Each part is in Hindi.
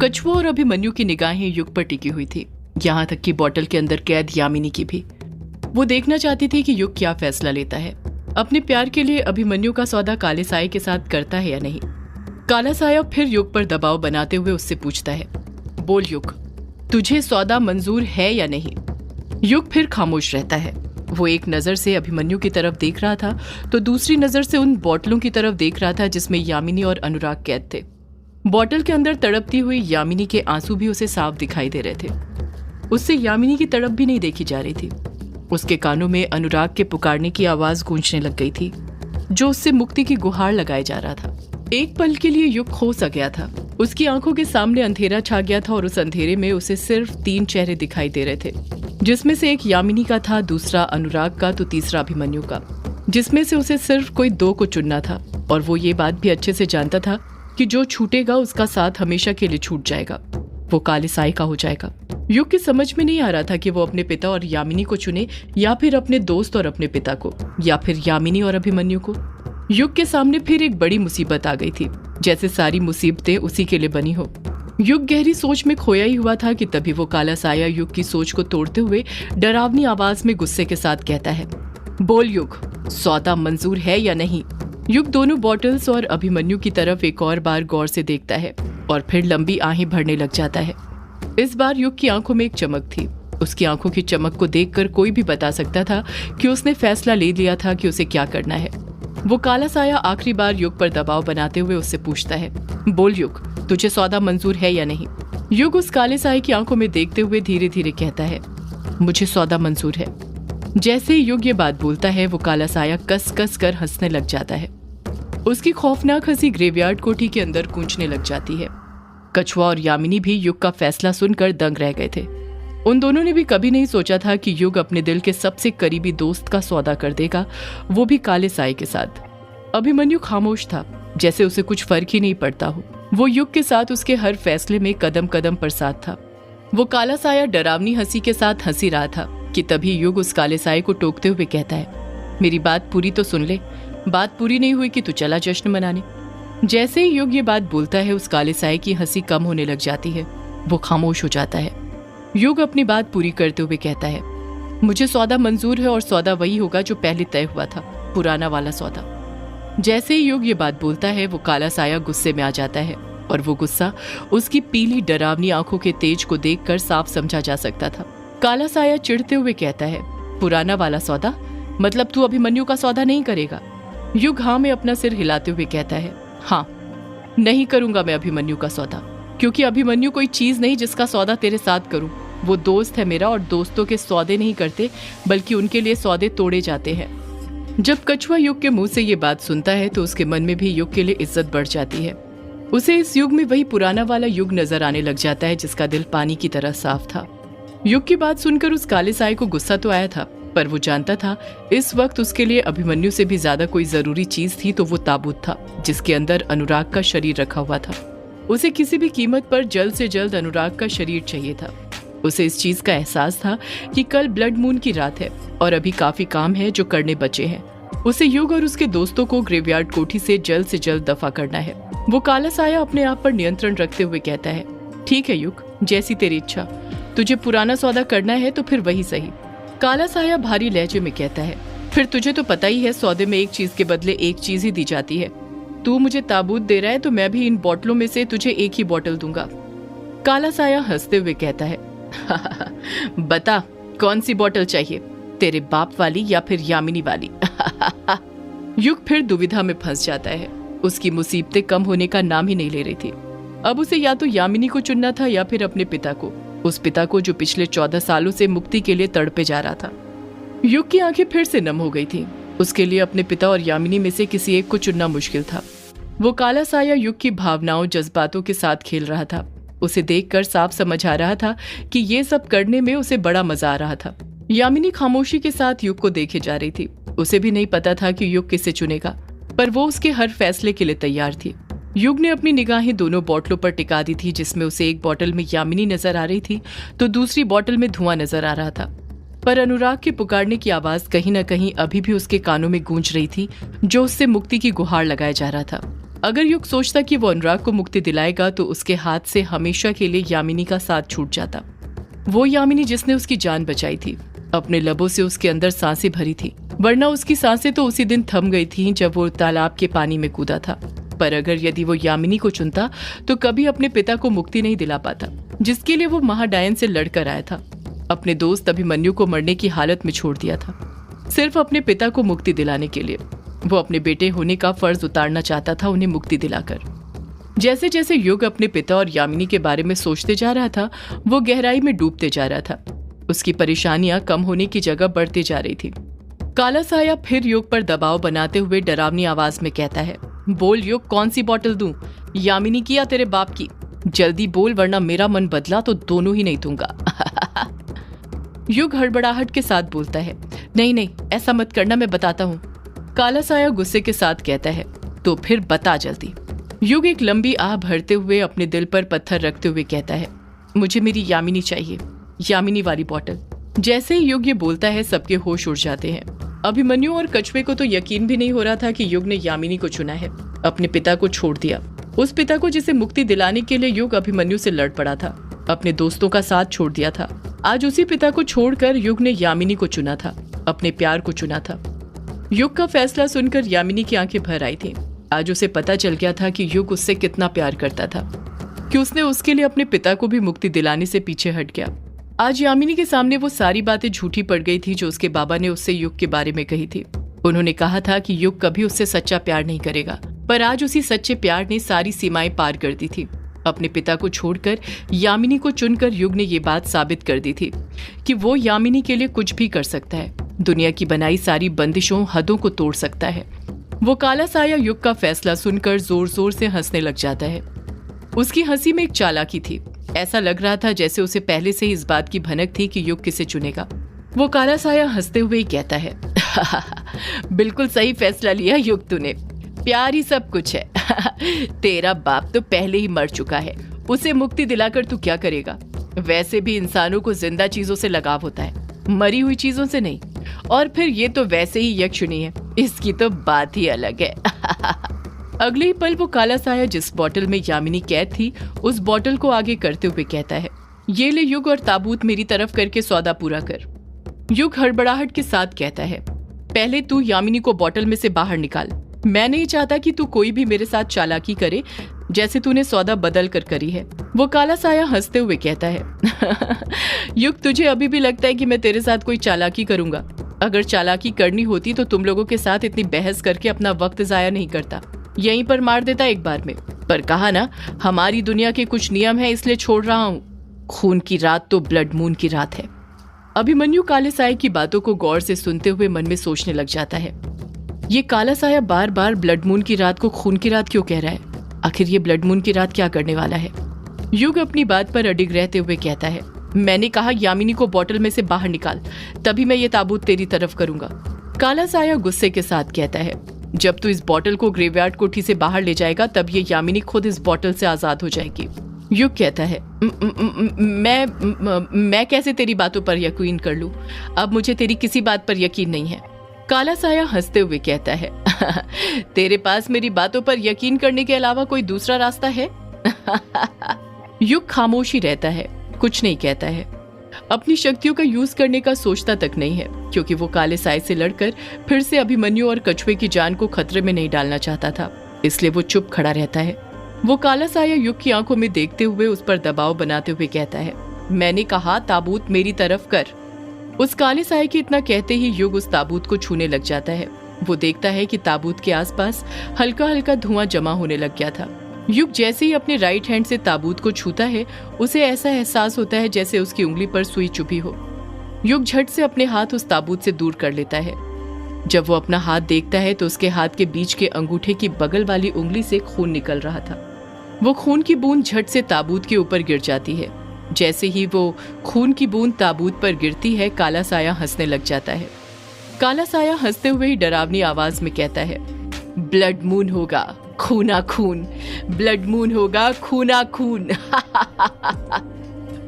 कछुआ और अभिमन्यु की निगाहें युग पर टिकी हुई थी, यहाँ तक कि बोतल के अंदर कैद यामिनी की भी। वो देखना चाहती थी कि युग क्या फैसला लेता है, अपने प्यार के लिए अभिमन्यु का सौदा काले साये के साथ करता है या नहीं। काला साया फिर युग पर दबाव बनाते हुए उससे पूछता है, बोल युग, तुझे सौदा मंजूर है या नहीं। युग फिर खामोश रहता है। वो एक नजर से अभिमन्यु की तरफ देख रहा था तो दूसरी नजर से उन बोतलों की तरफ देख रहा था जिसमें यामिनी और अनुराग कैद थे। बोतल के अंदर तड़पती हुई यामिनी के आंसू भी उसे साफ दिखाई दे रहे थे। उससे यामिनी की तड़प भी नहीं देखी जा रही थी। उसके कानों में अनुराग के पुकारने की आवाज गूंजने लग गई थी, जो उससे मुक्ति की गुहार लगाए जा रहा था। एक पल के लिए युग खो सा गया था। उसकी आंखों के सामने अंधेरा छा गया था और उस अंधेरे में उसे सिर्फ 3 चेहरे दिखाई दे रहे थे, जिसमें से एक यामिनी का था, दूसरा अनुराग का तो तीसरा अभिमन्यु का, जिसमें से उसे सिर्फ कोई 2 को चुनना था। और वो ये बात भी अच्छे से जानता था कि जो छूटेगा उसका साथ हमेशा के लिए छूट जाएगा, वो काले साये का हो जाएगा। युग की समझ में नहीं आ रहा था कि वो अपने पिता और यामिनी को चुने या फिर अपने दोस्त और अपने पिता को, या फिर यामिनी और अभिमन्यु को। युग के सामने फिर एक बड़ी मुसीबत आ गई थी, जैसे सारी मुसीबतें उसी के लिए बनी हो। युग गहरी सोच में खोया ही हुआ था कि तभी वो काला साया युग की सोच को तोड़ते हुए डरावनी आवाज में गुस्से के साथ कहता है, बोल युग, सौदा मंजूर है या नहीं। युग दोनों बॉटल्स और अभिमन्यु की तरफ एक और बार गौर से देखता है और फिर लंबी आहें भरने लग जाता है। इस बार युग की आंखों में एक चमक थी। उसकी आंखों की चमक को देखकर कोई भी बता सकता था कि उसने फैसला ले लिया था कि उसे क्या करना है। वो काला साया आखिरी बार युग पर दबाव बनाते हुए उससे पूछता है, बोल युग, तुझे सौदा मंजूर है या नहीं। युग उस काले साये की आंखों में देखते हुए धीरे धीरे कहता है, मुझे सौदा मंजूर है। जैसे ही युग ये बात बोलता है, वो काला साया कस कस कर हंसने लग जाता है। उसकी खौफनाक हंसी ग्रेवयार्ड कोठी के अंदर गूंजने लग जाती है। कछुआ और यामिनी भी युग का फैसला सुनकर दंग रह गए थे। उन दोनों ने भी कभी नहीं सोचा था कि युग अपने दिल के सबसे करीबी दोस्त का सौदा कर देगा, वो भी काले साये के साथ। अभिमन्यु खामोश था, जैसे उसे कुछ फर्क ही नहीं पड़ता हो। वो युग के साथ उसके हर फैसले में कदम कदम पर साथ था। वो काला साया डरावनी हंसी के साथ हंसी रहा था कि तभी युग उस काले साये को टोकते हुए कहता है, मेरी बात पूरी तो सुन ले, बात पूरी नहीं हुई कि तू चला जश्न मनाने। जैसे ही युग ये बात बोलता है, उस काले साये की हंसी कम होने लग जाती है। वो खामोश हो जाता है। युग अपनी बात पूरी करते हुए कहता है, मुझे सौदा मंजूर है और सौदा वही होगा जो पहले तय हुआ था, पुराना वाला सौदा। जैसे ही युग ये बात बोलता है, वो काला साया गुस्से में आ जाता है और वो गुस्सा उसकी पीली डरावनी आंखों के तेज को देखकर साफ समझा जा सकता था। काला साया चिढ़ते हुए कहता है, पुराना वाला सौदा मतलब तू अभिमन्यु का सौदा नहीं करेगा। युग हाँ में अपना सिर हिलाते हुए कहता है, हाँ, नहीं करूंगा मैं अभिमन्यु का सौदा, क्योंकि अभिमन्यु कोई चीज नहीं जिसका सौदा तेरे साथ करूं। वो दोस्त है मेरा और दोस्तों के सौदे नहीं करते, बल्कि उनके लिए सौदे तोड़े जाते हैं। जब कछुआ युग के मुंह से ये बात सुनता है तो उसके मन में भी युग के लिए इज्जत बढ़ जाती है। उसे इस युग में वही पुराना वाला युग नजर आने लग जाता है जिसका दिल पानी की तरह साफ था। युग की बात सुनकर उस काले साये को गुस्सा तो आया था, पर वो जानता था इस वक्त उसके लिए अभिमन्यु से भी ज्यादा कोई जरूरी चीज थी तो वो ताबूत था जिसके अंदर अनुराग का शरीर रखा हुआ था। उसे किसी भी कीमत पर जल्द से जल्द अनुराग का शरीर चाहिए था। उसे इस चीज का एहसास था कि कल ब्लड मून की रात है और अभी काफी काम है जो करने बचे हैं। उसे युग और उसके दोस्तों को ग्रेवयार्ड कोठी से जल्द दफा करना है। वो काला साया अपने आप पर नियंत्रण रखते हुए कहता है, ठीक है युग, जैसी तेरी इच्छा, तुझे पुराना सौदा करना है तो फिर वही सही। काला साया भारी लहजे में कहता है, फिर तुझे तो पता ही है सौदे में एक चीज के बदले एक चीज ही दी जाती है। तू मुझे ताबूत दे रहा है तो मैं भी इन बोतलों में से तुझे एक ही बोतल दूंगा। काला साया हंसते हुए कहता है, बता कौन सी बोतल चाहिए, तेरे बाप वाली या फिर यामिनी वाली। युग फिर दुविधा में फंस जाता है। उसकी मुसीबतें कम होने का नाम ही नहीं ले रही थी। अब उसे या तो यामिनी को चुनना था या फिर अपने पिता को, उस पिता को जो पिछले 14 सालों से मुक्ति के लिए तड़पे जा रहा था। युग की आंखें फिर से नम हो गई थी। उसके लिए अपने पिता और यामिनी में से किसी एक को चुनना मुश्किल था। वो काला साया युग की भावनाओं जज्बातों के साथ खेल रहा था। उसे देखकर साफ समझ आ रहा था कि ये सब करने में उसे बड़ा मजा आ रहा था। यामिनी खामोशी के साथ युग को देखे जा रही थी। उसे भी नहीं पता था कि युग किसे चुनेगा, पर वो उसके हर फैसले के लिए तैयार थी। युग ने अपनी निगाहें दोनों बोतलों पर टिका दी थी, जिसमें उसे एक बोतल में यामिनी नजर आ रही थी तो दूसरी बोतल में धुआं नजर आ रहा था। पर अनुराग के पुकारने की आवाज कहीं न कहीं अभी भी उसके कानों में गूंज रही थी, जो उससे मुक्ति की गुहार लगाया जा रहा था। अगर युग सोचता कि वो अनुराग को मुक्ति दिलाएगा तो उसके हाथ से हमेशा के लिए यामिनी का साथ छूट जाता। वो यामिनी जिसने उसकी जान बचाई थी, अपने लबों से उसके अंदर सांसें भरी थी, वरना उसकी सांसें तो उसी दिन थम गई थी जब वो तालाब के पानी में कूदा था। पर अगर यदि वो यामिनी को चुनता तो कभी अपने पिता को मुक्ति नहीं दिला पाता, जिसके लिए वो महाडायन से लड़कर आया था। अपने दोस्त अभिमन्यु को मरने की हालत में छोड़ दिया था, सिर्फ अपने पिता को मुक्ति दिलाने के लिए। वो अपने बेटे होने का फर्ज उतारना चाहता था, उन्हें मुक्ति दिलाकर। जैसे जैसे युग अपने पिता और यामिनी के बारे में सोचते जा रहा था, वो गहराई में डूबते जा रहा था। उसकी परेशानियां कम होने की जगह बढ़ती जा रही थी। काला साया फिर युग पर दबाव बनाते हुए डरावनी आवाज में कहता है, बोल युग, कौन सी बोतल दूं, यामिनी की या तेरे बाप की? जल्दी बोल, वरना मेरा मन बदला तो दोनों ही नहीं दूंगा। युग हड़बड़ाहट के साथ बोलता है, नहीं नहीं, ऐसा मत करना, मैं बताता हूँ। काला साया गुस्से के साथ कहता है, तो फिर बता जल्दी। युग एक लंबी आह भरते हुए अपने दिल पर पत्थर रखते हुए कहता है, मुझे मेरी यामिनी चाहिए, यामिनी वाली बोतल। जैसे ही युग ये बोलता है, सबके होश उड़ जाते हैं। अभिमन्यु और कछुए को तो यकीन भी नहीं हो रहा था कि युग ने यामिनी को चुना है, अपने पिता को छोड़ दिया। उस पिता को जिसे मुक्ति दिलाने के लिए युग अभिमन्यु से लड़ पड़ा था, अपने दोस्तों का साथ छोड़ दिया था। आज उसी पिता को छोड़कर युग ने यामिनी को चुना था, अपने प्यार को चुना था। युग का फैसला सुनकर यामिनी की आंखें भर आई थी। आज उसे पता चल गया था कि युग उससे कितना प्यार करता था, कि उसने उसके लिए अपने पिता को भी मुक्ति दिलाने से पीछे हट गया। आज यामिनी के सामने वो सारी बातें झूठी पड़ गई थी जो उसके बाबा ने उससे युग के बारे में कही थी। उन्होंने कहा था कि युग कभी उससे सच्चा प्यार नहीं करेगा, पर आज उसी सच्चे प्यार ने सारी सीमाएं पार कर दी थी। अपने पिता को छोड़कर यामिनी को चुनकर युग ने ये बात साबित कर दी थी कि वो यामिनी के लिए कुछ भी कर सकता है, दुनिया की बनाई सारी बंदिशों, हदों को तोड़ सकता है। वो काला साया युग का फैसला सुनकर जोर जोर से हंसने लग जाता है। उसकी हंसी में एक चालाकी थी। ऐसा लग रहा था जैसे उसे पहले से ही इस बात की भनक थी कि युग किसे चुनेगा। वो काला साया हंसते हुए कहता है, बिल्कुल सही फैसला लिया युग तूने, प्यार ही सब कुछ है। तेरा बाप तो पहले ही मर चुका है, उसे मुक्ति दिलाकर तू क्या करेगा? वैसे भी इंसानों को जिंदा चीजों से लगाव होता है, मरी हुई चीजों से नहीं। और फिर ये तो वैसे ही यक्षुणी है, इसकी तो बात ही अलग है। अगले ही पल वो काला साया जिस बोतल में यामिनी कैद थी, उस बोतल को आगे करते हुए कहता है, ये ले युग, और ताबूत मेरी तरफ करके सौदा पूरा कर। युग हड़बड़ाहट के साथ कहता है, पहले तू यामिनी को बोतल में से बाहर निकाल। मैं नहीं चाहता कि तू कोई भी मेरे साथ चालाकी करे जैसे तूने सौदा बदल कर करी है। वो काला साया हंसते हुए कहता है, युग, तुझे अभी भी लगता है कि मैं तेरे साथ कोई चालाकी करूंगा? अगर चालाकी करनी होती तो तुम लोगों के साथ इतनी बहस करके अपना वक्त जाया नहीं करता, यहीं पर मार देता एक बार में। पर कहा ना, हमारी दुनिया के कुछ नियम है, इसलिए छोड़ रहा हूँ। खून की रात तो ब्लड मून की रात है। अभिमन्यु काले साये की बातों को गौर से सुनते हुए मन में सोचने लग जाता है, ये काला साया बार बार ब्लड मून की रात को खून की रात क्यों कह रहा है? आखिर ये ब्लड मून की रात क्या करने वाला है? युग अपनी बात पर अडिग रहते हुए कहता है, मैंने कहा यामिनी को बोतल में से बाहर निकाल, तभी मैं ये ताबूत तेरी तरफ करूंगा। काला साया गुस्से के साथ कहता है, जब तू इस बोतल को ग्रेवयार्ड कोठी से बाहर ले जाएगा तब ये यामिनी खुद इस बोतल से आजाद हो जाएगी। युग कहता है, मैं कैसे तेरी बातों पर यकीन कर लूं? अब मुझे तेरी किसी बात पर यकीन नहीं है। काला साया हंसते हुए कहता है, तेरे पास मेरी बातों पर यकीन करने के अलावा कोई दूसरा रास्ता है? युग खामोश ही रहता है, कुछ नहीं कहता है। अपनी शक्तियों का यूज करने का सोचता तक नहीं है, क्योंकि वो काले साये से लड़कर फिर से अभिमन्यु और कछुए की जान को खतरे में नहीं डालना चाहता था, इसलिए वो चुप खड़ा रहता है। वो काला साया युग की आंखों में देखते हुए उस पर दबाव बनाते हुए कहता है, मैंने कहा ताबूत मेरी तरफ कर। उस काले साये के इतना कहते ही युग उस ताबूत को छूने लग जाता है। वो देखता है कि ताबूत के आसपास हल्का हल्का धुआं जमा होने लग गया था। युग जैसे ही अपने राइट हैंड से ताबूत को छूता है, उसे ऐसा एहसास होता है जैसे उसकी उंगली पर सुई चुभी हो। युग झट से अपने हाथ उस ताबूत से दूर कर लेता है। जब वो अपना हाथ देखता है तो उसके हाथ के बीच के अंगूठे की बगल वाली उंगली से खून निकल रहा था। वो खून की बूंद झट से ताबूत के ऊपर गिर जाती है। जैसे ही वो खून की बूंद ताबूत पर गिरती है, काला साया हंसने लग जाता है। काला साया हंसते हुए ही डरावनी आवाज में कहता है, ब्लड मून होगा खूना खून, ब्लड मून होगा खूना खून।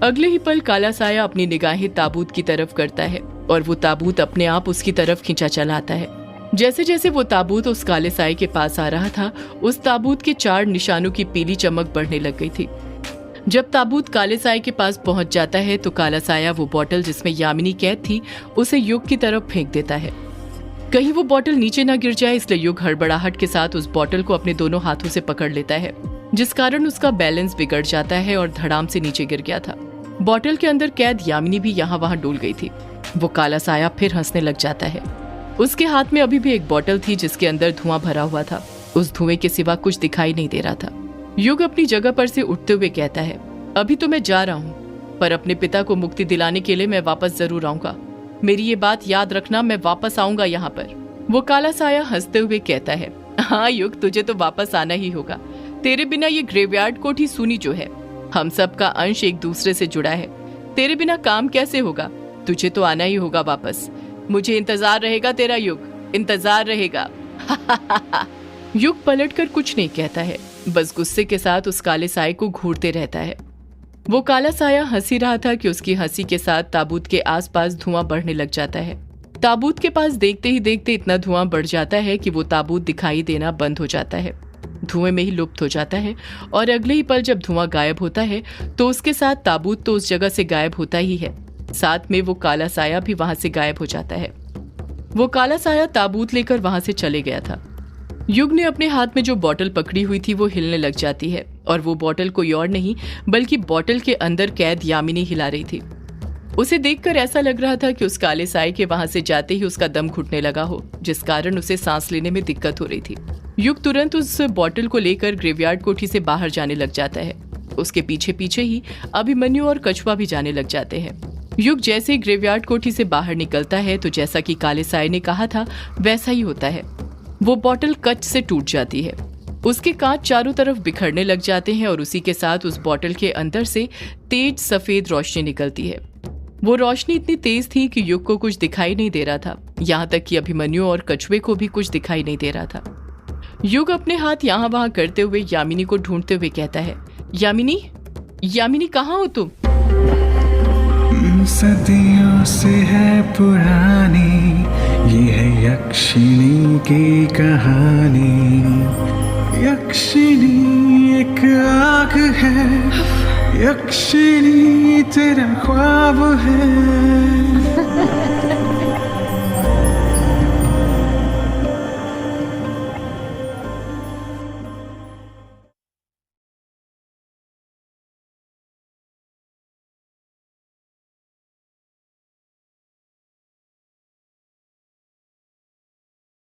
अगले ही पल काला साया अपनी निगाहें ताबूत की तरफ करता है और वो ताबूत अपने आप उसकी तरफ खींचा चला आता है। जैसे जैसे वो ताबूत उस काले साए के पास आ रहा था, उस ताबूत के 4 निशानों की पीली चमक बढ़ने लग गई थी। जब ताबूत काले साए के पास पहुंच जाता है तो काला साया वो बोतल जिसमें यामिनी कैद थी उसे युग की तरफ फेंक देता है। कहीं वो बोतल नीचे ना गिर जाए, इसलिए युग हड़बड़ाहट के साथ उस बोतल को अपने दोनों हाथों से पकड़ लेता है, जिस कारण उसका बैलेंस बिगड़ जाता है और धड़ाम से नीचे गिर गया था। बोतल के अंदर कैद यामिनी भी यहाँ वहां डूल गई थी। वो काला साया फिर हंसने लग जाता है। उसके हाथ में अभी भी एक बोतल थी जिसके अंदर धुआं भरा हुआ था। उस धुएं के सिवा कुछ दिखाई नहीं दे रहा था। युग अपनी जगह पर से उठते हुए कहता है, अभी तो मैं जा रहा हूँ, पर अपने पिता को मुक्ति दिलाने के लिए मैं वापस जरूर आऊंगा। मेरी ये बात याद रखना, मैं वापस आऊंगा यहाँ पर। वो काला साया हंसते हुए कहता है, हाँ युग, तुझे तो वापस आना ही होगा। तेरे बिना ये ग्रेवयार्ड कोठी सूनी जो है। हम सब का अंश एक दूसरे से जुड़ा है। तेरे बिना काम कैसे होगा? तुझे तो आना ही होगा वापस। मुझे इंतजार रहेगा तेरा युग, इंतजार रहेगा। युग पलटकर कुछ नहीं कहता है, बस गुस्से के साथ उस काले साए को घूरते रहता है। वो काला साया हंसी रहा था कि उसकी हंसी के साथ ताबूत के आसपास धुआं बढ़ने लग जाता है। ताबूत के पास देखते ही देखते इतना धुआं बढ़ जाता है कि वो ताबूत दिखाई देना बंद हो जाता है, धुएं में ही लुप्त हो जाता है। और अगले ही पल जब धुआं गायब होता है तो उसके साथ ताबूत तो उस जगह से गायब होता ही है, साथ में वो काला साया भी वहां से गायब हो जाता है। वो काला साया ताबूत लेकर वहां से चले गया था। युग ने अपने हाथ में जो बोतल पकड़ी हुई थी वो हिलने लग जाती है, और वो बोतल कोई और नहीं बल्कि बोतल के अंदर कैद यामिनी हिला रही थी। उसे देखकर ऐसा लग रहा था कि उस काले साए के वहां से जाते ही उसका दम घुटने लगा हो, जिस कारण उसे सांस लेने में दिक्कत हो रही थी। युग तुरंत उस बोतल को लेकर ग्रेवयार्ड कोठी से बाहर जाने लग जाता है। उसके पीछे पीछे ही अभिमन्यु और कछुआ भी जाने लग जाते हैं। युग जैसे ग्रेवयार्ड कोठी से बाहर निकलता है तो जैसा कि काले साए ने कहा था वैसा ही होता है। वो बोतल कच से टूट जाती है, उसके कांच चारों तरफ बिखरने लग जाते हैं और उसी के साथ उस बोतल के अंदर से तेज सफेद रोशनी निकलती है। वो रोशनी इतनी तेज थी कि युग को कुछ दिखाई नहीं दे रहा था, यहाँ तक कि अभिमन्यु और कछुए को भी कुछ दिखाई नहीं दे रहा था। युग अपने हाथ यहाँ वहां करते हुए यामिनी को ढूंढते हुए कहता है, यामिनी, यामिनी कहाँ हो तुम? सदियों से है पुरानी ये है यक्षिणी की कहानी। यक्षिणी एक आग है, यक्षिणी तेरा ख्वाब है।